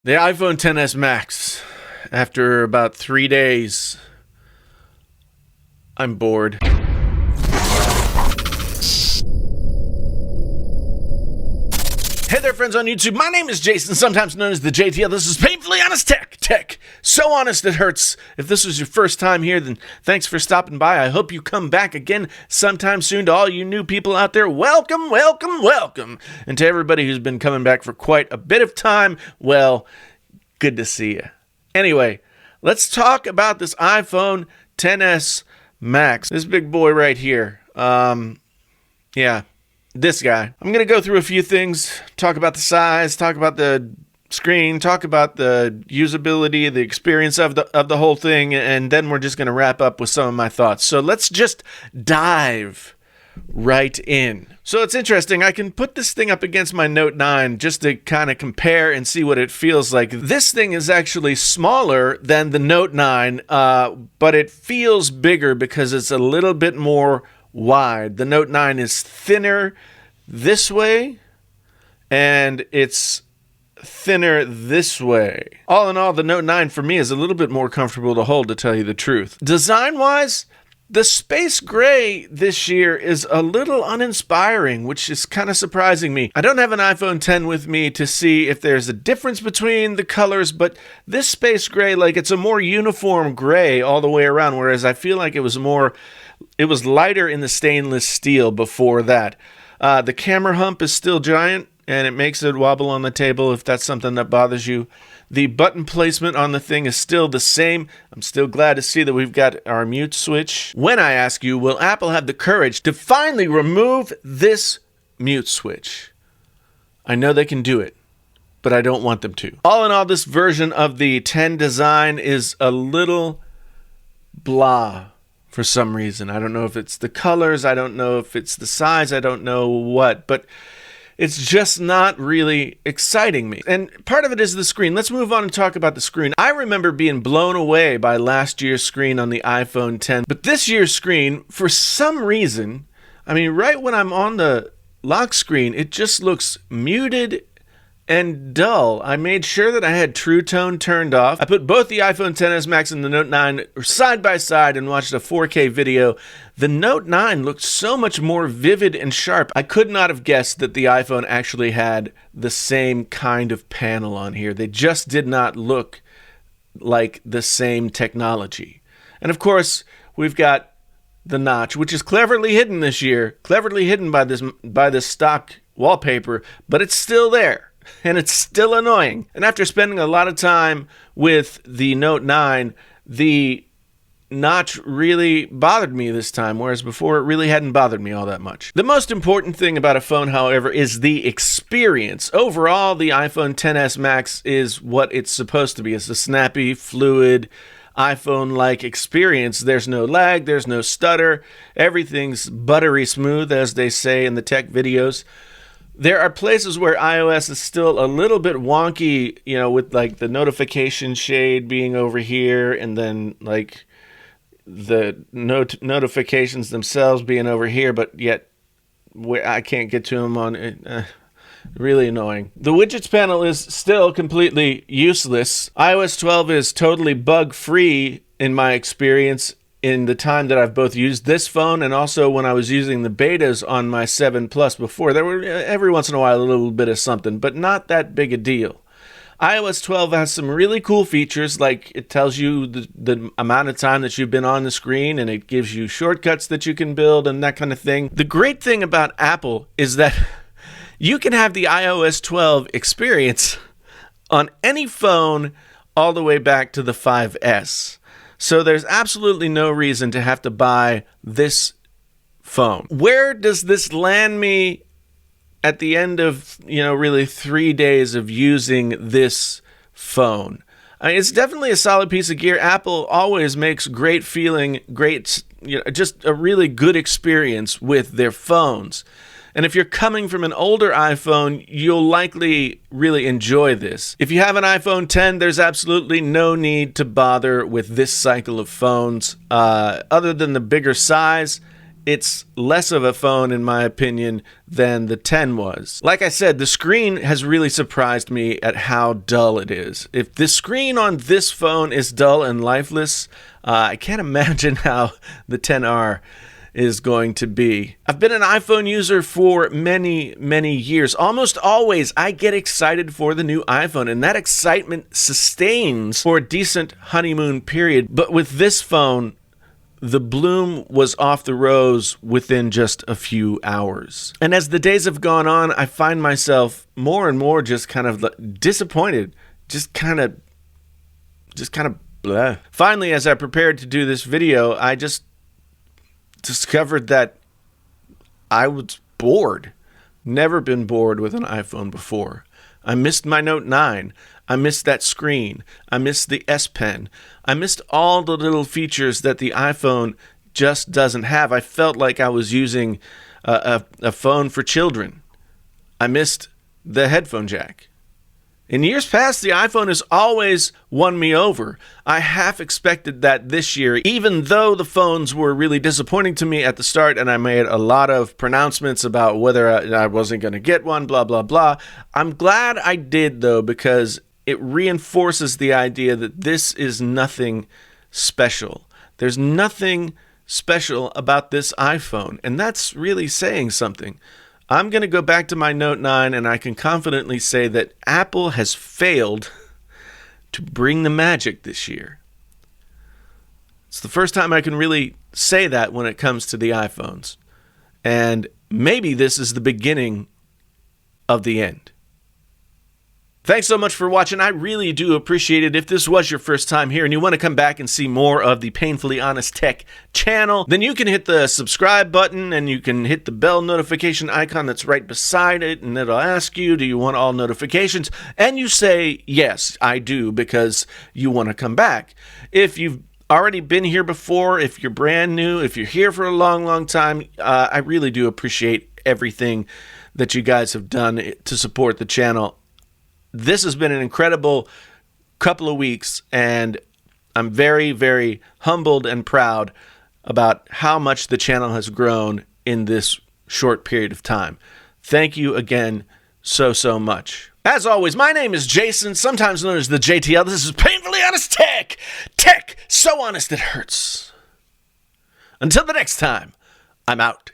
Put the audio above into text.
The iPhone XS Max. After about 3 days, I'm bored. Hey there, friends on YouTube. My name is Jason, sometimes known as the JTL. This is Painfully Honest Tech. So honest it hurts. If this was your first time here, then thanks for stopping by. I hope you come back again sometime soon. To all you new people out there, welcome. And to everybody who's been coming back for quite a bit of time, well, good to see you. Anyway, let's talk about this iPhone XS Max. This big boy right here. This guy. I'm going to go through a few things, talk about the size, talk about the screen, talk about the usability, the experience of the whole thing, and then we're just going to wrap up with some of my thoughts. So let's just dive right in. So it's interesting. I can put this thing up against my Note 9 just to kind of compare and see what it feels like. This thing is actually smaller than the Note 9, but it feels bigger because it's a little bit more wide. The Note 9 is thinner this way, and it's thinner this way. All in all, the Note 9 for me is a little bit more comfortable to hold, to tell you the truth. Design-wise, the space gray this year is a little uninspiring, which is kind of surprising me. I don't have an iPhone X with me to see if there's a difference between the colors, but this space gray, like, it's a more uniform gray all the way around, whereas I feel like it was lighter in the stainless steel before that. The camera hump is still giant, and it makes it wobble on the table if that's something that bothers you. The button placement on the thing is still the same. I'm still glad to see that we've got our mute switch. When I ask you, will Apple have the courage to finally remove this mute switch? I know they can do it, but I don't want them to. All in all, this version of the 10 design is a little blah. For some reason. I don't know if it's the colors, I don't know if it's the size, I don't know what, but it's just not really exciting me. And part of it is the screen. Let's move on and talk about the screen. I remember being blown away by last year's screen on the iPhone X, but this year's screen, for some reason, I mean, right when I'm on the lock screen, it just looks muted and dull. I made sure that I had True Tone turned off. I put both the iPhone XS Max and the Note 9 side by side and watched a 4K video. The Note 9 looked so much more vivid and sharp. I could not have guessed that the iPhone actually had the same kind of panel on here. They just did not look like the same technology. And of course, we've got the notch, which is cleverly hidden this year, cleverly hidden by this stock wallpaper, but it's still there. And it's still annoying. And after spending a lot of time with the Note 9, the notch really bothered me this time, whereas before it really hadn't bothered me all that much. The most important thing about a phone, however, is the experience. Overall, the iPhone XS Max is what it's supposed to be. It's a snappy, fluid, iPhone-like experience. There's no lag, there's no stutter. Everything's buttery smooth, as they say in the tech videos. There are places where iOS is still a little bit wonky, you know, with like the notification shade being over here and then like the notifications themselves being over here, but yet I can't get to them on it. Really annoying. The widgets panel is still completely useless. iOS 12 is totally bug-free in my experience in the time that I've both used this phone and also when I was using the betas on my 7 Plus before. There were every once in a while a little bit of something, but not that big a deal. iOS 12 has some really cool features, like it tells you the amount of time that you've been on the screen, and it gives you shortcuts that you can build and that kind of thing. The great thing about Apple is that you can have the iOS 12 experience on any phone all the way back to the 5S. So there's absolutely no reason to have to buy this phone. Where does this land me at the end of, really 3 days of using this phone? I mean, it's definitely a solid piece of gear. Apple always makes great feeling, just a really good experience with their phones. And if you're coming from an older iPhone, you'll likely really enjoy this. If you have an iPhone X, there's absolutely no need to bother with this cycle of phones. Other than the bigger size, it's less of a phone, in my opinion, than the 10 was. Like I said, the screen has really surprised me at how dull it is. If the screen on this phone is dull and lifeless, I can't imagine how the 10R is going to be. I've been an iPhone user for many, many years. Almost always, I get excited for the new iPhone, and that excitement sustains for a decent honeymoon period. But with this phone, the bloom was off the rose within just a few hours. And as the days have gone on, I find myself more and more just kind of disappointed, just kind of blah. Finally, as I prepared to do this video, I just discovered that I was bored. Never been bored with an iPhone before. I missed my Note 9. I missed that screen. I missed the S Pen. I missed all the little features that the iPhone just doesn't have. I felt like I was using a phone for children. I missed the headphone jack. In years past, the iPhone has always won me over. I half expected that this year, even though the phones were really disappointing to me at the start, and I made a lot of pronouncements about whether I wasn't going to get one, blah, blah, blah. I'm glad I did, though, because it reinforces the idea that this is nothing special. There's nothing special about this iPhone, and that's really saying something. I'm going to go back to my Note 9, and I can confidently say that Apple has failed to bring the magic this year. It's the first time I can really say that when it comes to the iPhones. And maybe this is the beginning of the end. Thanks so much for watching. I really do appreciate it. If this was your first time here and you want to come back and see more of the Painfully Honest Tech channel, then you can hit the subscribe button and you can hit the bell notification icon that's right beside it, and it'll ask you, do you want all notifications? And you say, yes, I do, because you want to come back. If you've already been here before, if you're brand new, if you're here for a long, long time, I really do appreciate everything that you guys have done to support the channel. This has been an incredible couple of weeks, and I'm very, very humbled and proud about how much the channel has grown in this short period of time. Thank you again so, so much. As always, my name is Jason, sometimes known as the JTL. This is Painfully Honest Tech. Tech so honest it hurts. Until the next time, I'm out.